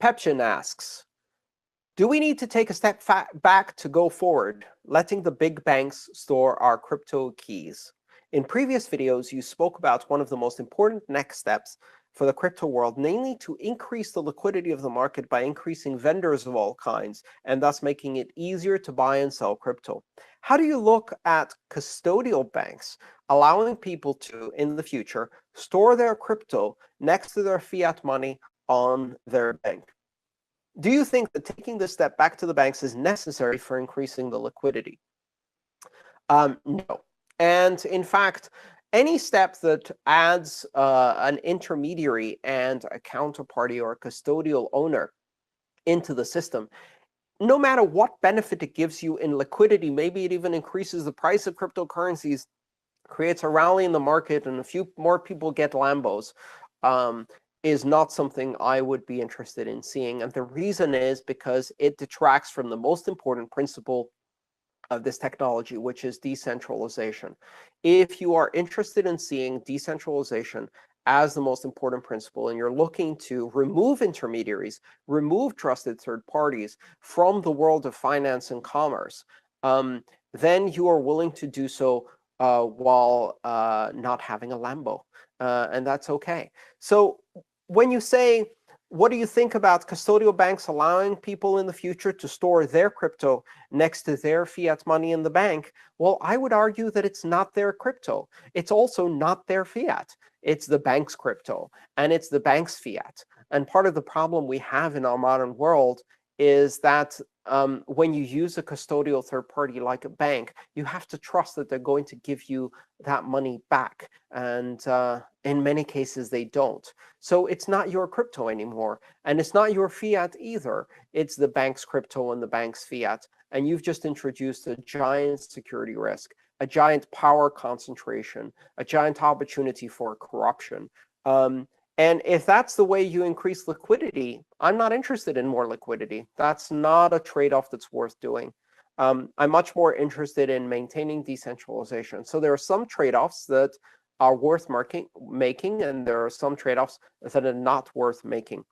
Pepchin asks, do we need to take a step back to go forward, letting the big banks store our crypto keys? In previous videos, you spoke about one of the most important next steps for the crypto world, namely to increase the liquidity of the market by increasing vendors of all kinds, and thus making it easier to buy and sell crypto. How do you look at custodial banks allowing people to, in the future, store their crypto next to their fiat money on their bank? Do you think that taking this step back to the banks is necessary for increasing the liquidity? No. And in fact, any step that adds an intermediary and a counterparty or a custodial owner into the system, no matter what benefit it gives you in liquidity, maybe it even increases the price of cryptocurrencies, creates a rally in the market, and a few more people get Lambos, is not something I would be interested in seeing. And the reason is because it detracts from the most important principle of this technology, which is decentralization. If you are interested in seeing decentralization as the most important principle, and you're looking to remove intermediaries, remove trusted third parties from the world of finance and commerce, then you are willing to do so while not having a Lambo. And that's okay. So when you say, what do you think about custodial banks allowing people in the future to store their crypto next to their fiat money in the bank? Well, I would argue that it's not their crypto. It's also not their fiat. It's the bank's crypto, and it's the bank's fiat. And part of the problem we have in our modern world is that when you use a custodial third party like a bank, you have to trust that they're going to give you that money back. And in many cases, they don't. So it's not your crypto anymore. And it's not your fiat either. It's the bank's crypto and the bank's fiat. And you've just introduced a giant security risk, a giant power concentration, a giant opportunity for corruption. And if that's the way you increase liquidity, I'm not interested in more liquidity. That's not a trade-off that's worth doing. I'm much more interested in maintaining decentralization. So there are some trade-offs that are worth making, and there are some trade-offs that are not worth making.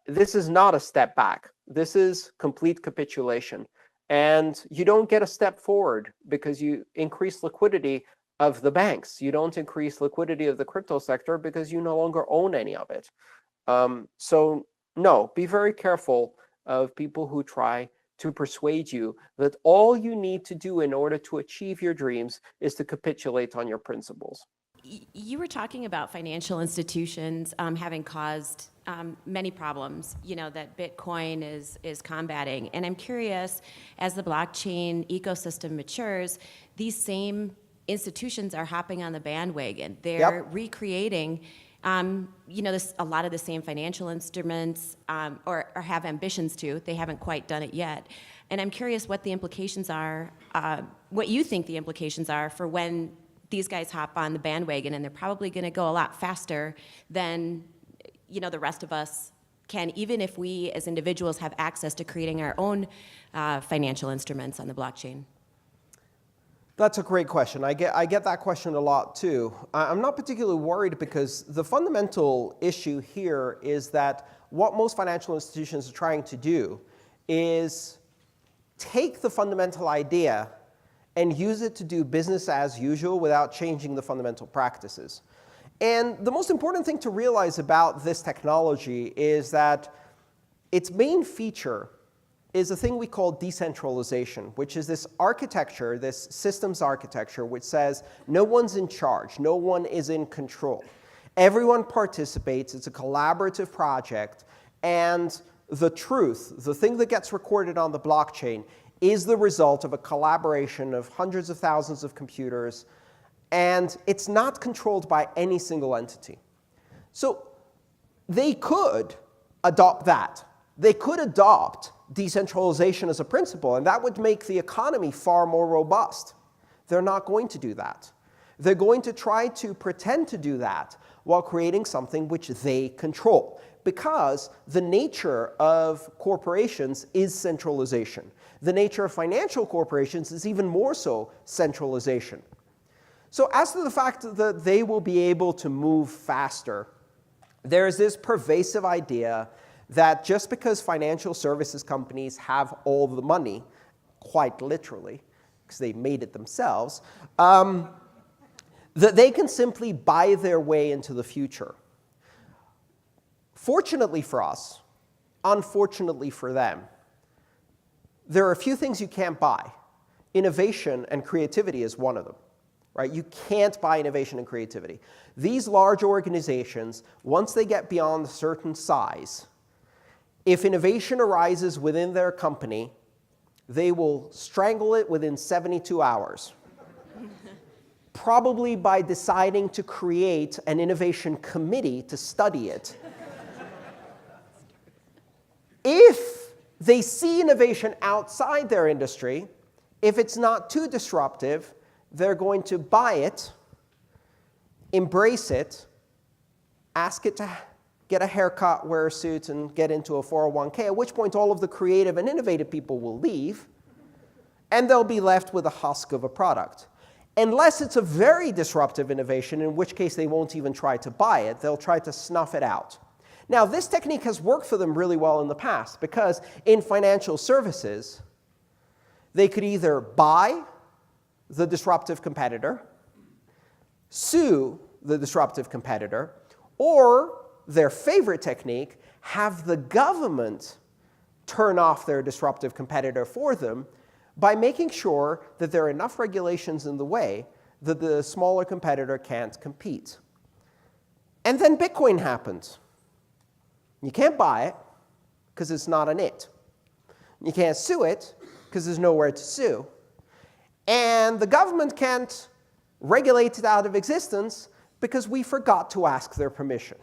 This is not a step back. This is complete capitulation. And you don't get a step forward because you increase liquidity of the banks. You don't increase liquidity of the crypto sector because you no longer own any of it. So no, be very careful of people who try to persuade you that all you need to do in order to achieve your dreams is to capitulate on your principles. You were talking about financial institutions having caused many problems, that Bitcoin is combating. And I'm curious, as the blockchain ecosystem matures, these same institutions are hopping on the bandwagon. They're recreating, a lot of the same financial instruments, or have ambitions to. They haven't quite done it yet. And I'm curious what the implications are, what you think the implications are for when these guys hop on the bandwagon, and they're probably going to go a lot faster than, the rest of us can, even if we as individuals have access to creating our own financial instruments on the blockchain. That's a great question. I get that question a lot too. I'm not particularly worried because the fundamental issue here is that what most financial institutions are trying to do is take the fundamental idea and use it to do business as usual without changing the fundamental practices. And the most important thing to realize about this technology is that its main feature is a thing we call decentralization, which is this architecture, this systems architecture, which says no one's in charge, no one is in control. Everyone participates, it's a collaborative project, and the truth, the thing that gets recorded on the blockchain, is the result of a collaboration of hundreds of thousands of computers, and it's not controlled by any single entity. So they could adopt that. They could adopt decentralization as a principle, and that would make the economy far more robust. They're not going to do that. They're going to try to pretend to do that while creating something which they control, because the nature of corporations is centralization. The nature of financial corporations is even more so centralization. So as to the fact that they will be able to move faster, there is this pervasive idea that just because financial services companies have all the money, quite literally, because they made it themselves, that they can simply buy their way into the future. Fortunately for us, unfortunately for them, there are a few things you can't buy. Innovation and creativity is one of them. Right? You can't buy innovation and creativity. These large organizations, once they get beyond a certain size, if innovation arises within their company, they will strangle it within 72 hours. Probably by deciding to create an innovation committee to study it. If they see innovation outside their industry, if it's not too disruptive, they're going to buy it, embrace it, ask it to get a haircut, wear a suit, and get into a 401k, at which point all of the creative and innovative people will leave, and they'll be left with a husk of a product. Unless it's a very disruptive innovation, in which case they won't even try to buy it. They'll try to snuff it out. Now, this technique has worked for them really well in the past, because in financial services, they could either buy the disruptive competitor, sue the disruptive competitor, or their favorite technique, have the government turn off their disruptive competitor for them by making sure that there are enough regulations in the way that the smaller competitor can't compete. And then Bitcoin happened. You can't buy it because it's not an it. You can't sue it because there's nowhere to sue. And the government can't regulate it out of existence because we forgot to ask their permission.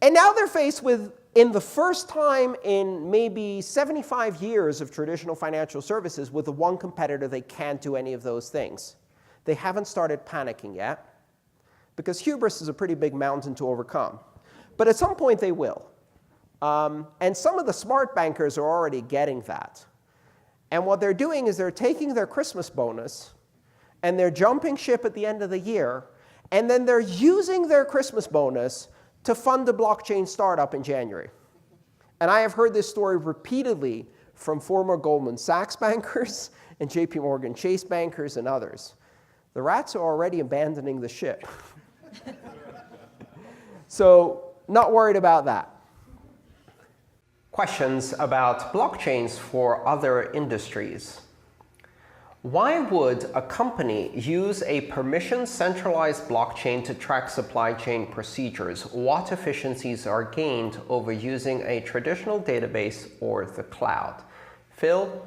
And now they're faced with, in the first time in maybe 75 years of traditional financial services, with the one competitor they can't do any of those things. They haven't started panicking yet, because hubris is a pretty big mountain to overcome. But at some point they will. And some of the smart bankers are already getting that. And what they're doing is they're taking their Christmas bonus, and they're jumping ship at the end of the year, and then they're using their Christmas bonus to fund a blockchain startup in January. And I have heard this story repeatedly from former Goldman Sachs bankers and JP Morgan Chase bankers and others. The rats are already abandoning the ship. So, not worried about that. Questions about blockchains for other industries. Why would a company use a permissioned centralized blockchain to track supply chain procedures? What efficiencies are gained over using a traditional database or the cloud? Phil,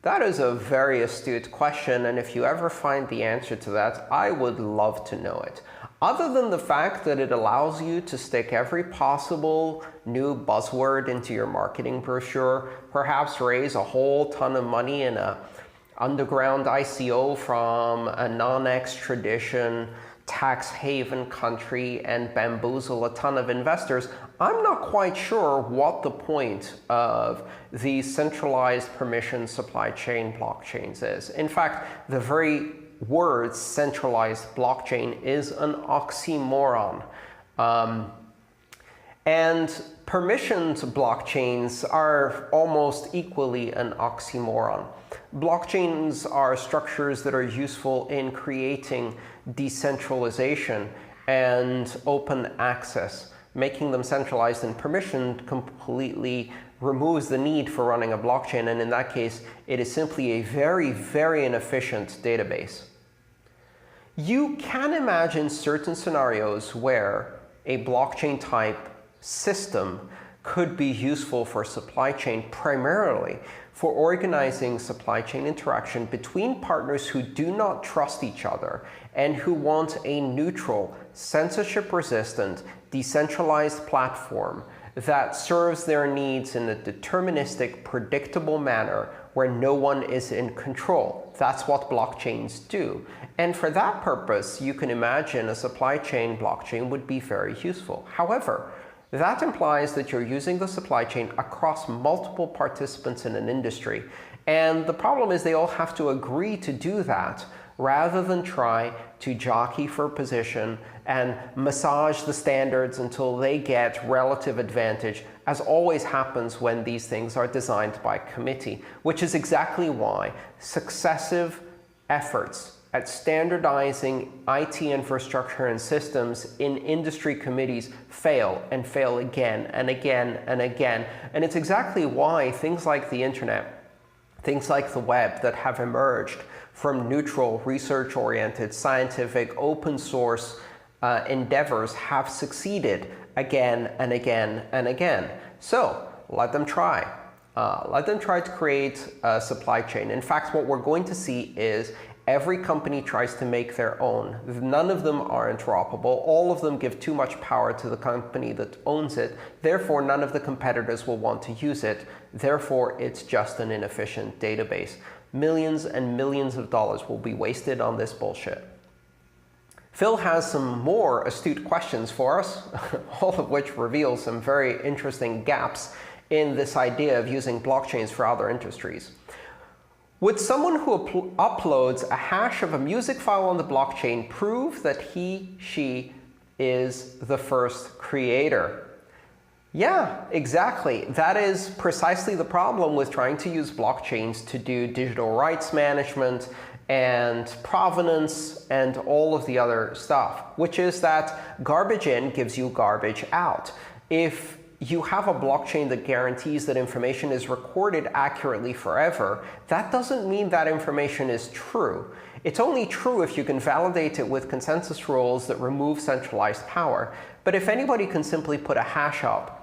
that is a very astute question, and if you ever find the answer to that, I would love to know it. Other than the fact that it allows you to stick every possible new buzzword into your marketing brochure, perhaps raise a whole ton of money in a underground ICO from a non-extradition tax haven country and bamboozle a ton of investors, I'm not quite sure what the point of these centralized permission supply chain blockchains is. In fact, the very word centralized blockchain is an oxymoron. And permissioned blockchains are almost equally an oxymoron. Blockchains are structures that are useful in creating decentralization and open access. Making them centralized and permissioned completely removes the need for running a blockchain, and in that case, it is simply a very, very inefficient database. You can imagine certain scenarios where a blockchain type system could be useful for supply chain, primarily for organizing supply chain interaction between partners who do not trust each other and who want a neutral, censorship-resistant, decentralized platform that serves their needs in a deterministic, predictable manner where no one is in control. That's what blockchains do. And for that purpose, you can imagine a supply chain blockchain would be very useful. However, that implies that you're using the supply chain across multiple participants in an industry. And the problem is they all have to agree to do that rather than try to jockey for position and massage the standards until they get relative advantage, as always happens when these things are designed by committee, which is exactly why successive efforts at standardizing IT infrastructure and systems in industry committees fail and fail again and again and again. And it's exactly why things like the internet, things like the web that have emerged from neutral, research-oriented, scientific, open source endeavors have succeeded again and again and again. So let them try. Let them try to create a supply chain. In fact, what we're going to see is every company tries to make their own. None of them are interoperable. All of them give too much power to the company that owns it. Therefore, none of the competitors will want to use it. Therefore, it's just an inefficient database. Millions and millions of dollars will be wasted on this bullshit. Phil has some more astute questions for us, all of which reveal some very interesting gaps in this idea of using blockchains for other industries. Would someone who uploads a hash of a music file on the blockchain prove that she is the first creator? Yeah, exactly. That is precisely the problem with trying to use blockchains to do digital rights management and provenance and all of the other stuff, which is that garbage in gives you garbage out. If you have a blockchain that guarantees that information is recorded accurately forever, that doesn't mean that information is true. It's only true if you can validate it with consensus rules that remove centralized power. But if anybody can simply put a hash up,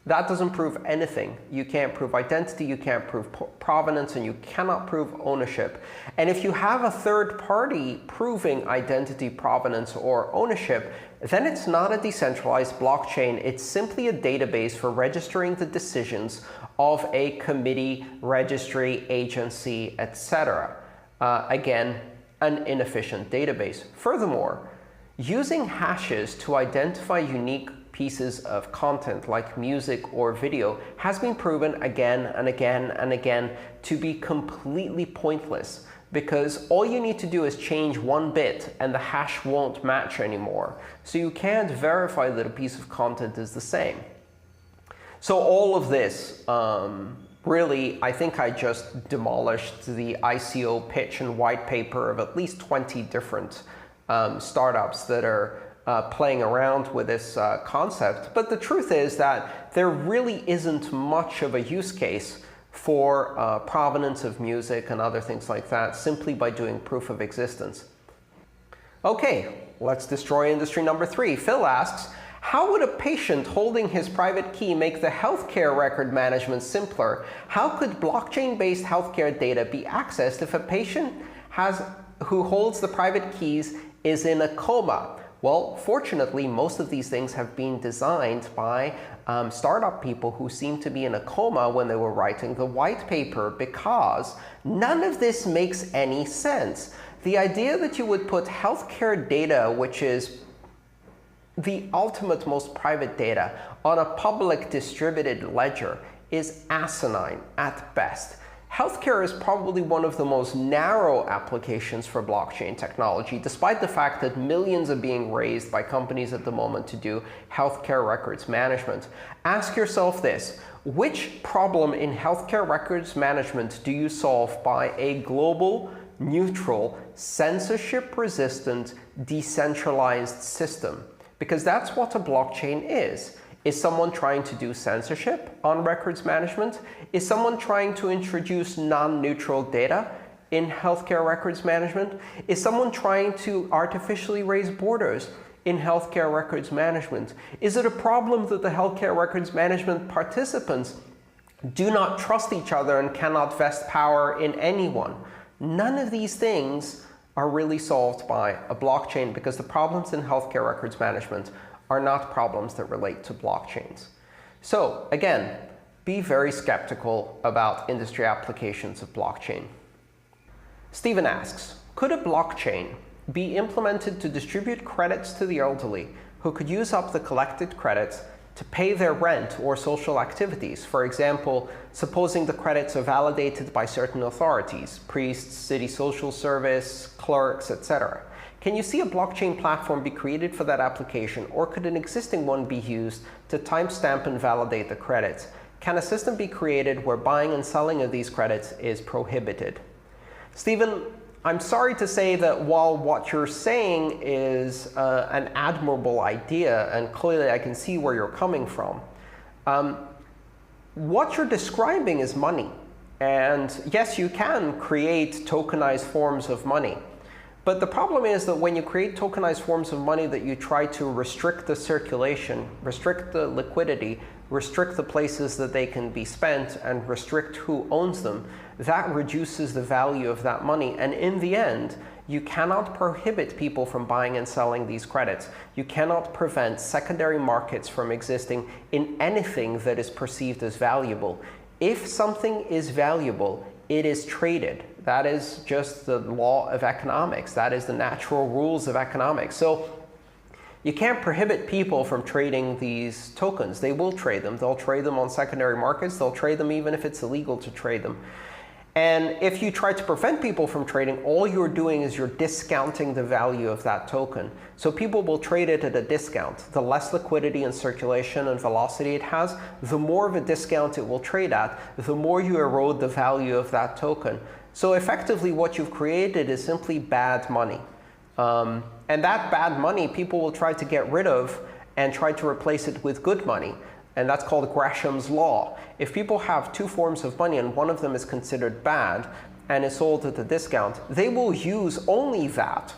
that doesn't prove anything. You can't prove identity, you can't prove provenance, and you cannot prove ownership. And if you have a third party proving identity, provenance, or ownership, then it's not a decentralized blockchain. It's simply a database for registering the decisions of a committee, registry, agency, etc. Again, an inefficient database. Furthermore, using hashes to identify unique pieces of content like music or video has been proven again and again and again to be completely pointless, because all you need to do is change one bit and the hash won't match anymore. So you can't verify that a piece of content is the same. So all of this, really, I think I just demolished the ICO pitch and white paper of at least 20 different startups that are playing around with this concept. But the truth is that there really isn't much of a use case for provenance of music and other things like that simply by doing proof of existence. Okay, let's destroy industry number 3. Phil asks, how would a patient holding his private key make the healthcare record management simpler? How could blockchain-based healthcare data be accessed if a patient who holds the private keys is in a coma? Well, fortunately, most of these things have been designed by startup people who seem to be in a coma when they were writing the white paper, because none of this makes any sense. The idea that you would put healthcare data, which is the ultimate most private data, on a public distributed ledger is asinine at best. Healthcare is probably one of the most narrow applications for blockchain technology, despite the fact that millions are being raised by companies at the moment to do healthcare records management. Ask yourself this: which problem in healthcare records management do you solve by a global, neutral, censorship-resistant, decentralized system? Because that's what a blockchain is. Is someone trying to do censorship on records management? Is someone trying to introduce non-neutral data in healthcare records management? Is someone trying to artificially raise borders in healthcare records management? Is it a problem that the healthcare records management participants do not trust each other and cannot vest power in anyone? None of these things are really solved by a blockchain, because the problems in healthcare records management are not problems that relate to blockchains. So again, be very skeptical about industry applications of blockchain. Stephen asks, could a blockchain be implemented to distribute credits to the elderly who could use up the collected credits to pay their rent or social activities. For example, supposing the credits are validated by certain authorities, priests, city social service, clerks, etc. Can you see a blockchain platform be created for that application, or could an existing one be used to timestamp and validate the credits? Can a system be created where buying and selling of these credits is prohibited? Stephen, I'm sorry to say that while what you're saying is an admirable idea, and clearly I can see where you're coming from, what you're describing is money. And yes, you can create tokenized forms of money. But the problem is that when you create tokenized forms of money that you try to restrict the circulation, restrict the liquidity, restrict the places that they can be spent, and restrict who owns them, that reduces the value of that money. And in the end, you cannot prohibit people from buying and selling these credits. You cannot prevent secondary markets from existing in anything that is perceived as valuable. If something is valuable, it is traded. That is just the law of economics. That is the natural rules of economics. So you can't prohibit people from trading these tokens. They will trade them. They'll trade them on secondary markets. They'll trade them even if it's illegal to trade them. And if you try to prevent people from trading, all you're doing is you're discounting the value of that token. So people will trade it at a discount. The less liquidity and circulation and velocity it has, the more of a discount it will trade at, the more you erode the value of that token. So effectively, what you've created is simply bad money. And that bad money, people will try to get rid of and try to replace it with good money. And that's called Gresham's law. If people have two forms of money and one of them is considered bad and is sold at a discount, they will use only that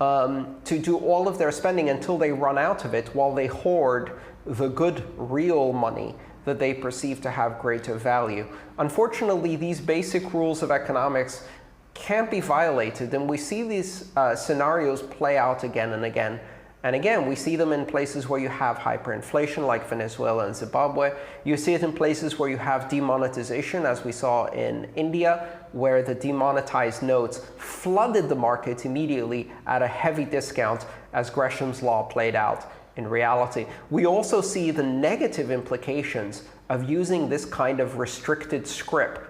to do all of their spending until they run out of it, while they hoard the good real money that they perceive to have greater value. Unfortunately, these basic rules of economics can't be violated, and we see these scenarios play out again and again. And again, we see them in places where you have hyperinflation, like Venezuela and Zimbabwe. You see it in places where you have demonetization, as we saw in India, where the demonetized notes flooded the market immediately at a heavy discount, as Gresham's law played out in reality. We also see the negative implications of using this kind of restricted script.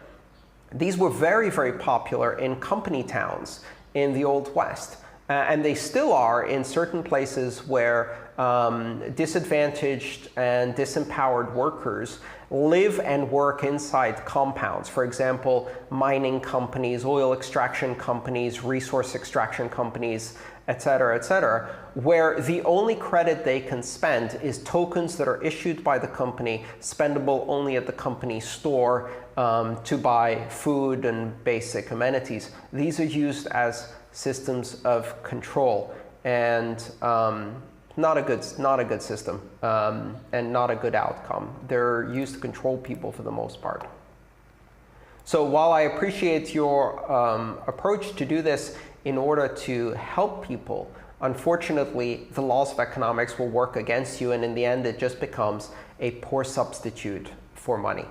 These were very, very popular in company towns in the Old West. And they still are in certain places where disadvantaged and disempowered workers live and work inside compounds. For example, mining companies, oil extraction companies, resource extraction companies, et cetera, where the only credit they can spend is tokens that are issued by the company, spendable only at the company store to buy food and basic amenities. These are used as systems of control, and not a good system, and not a good outcome. They're used to control people for the most part. So while I appreciate your approach to do this in order to help people, unfortunately, the laws of economics will work against you, and in the end, it just becomes a poor substitute for money.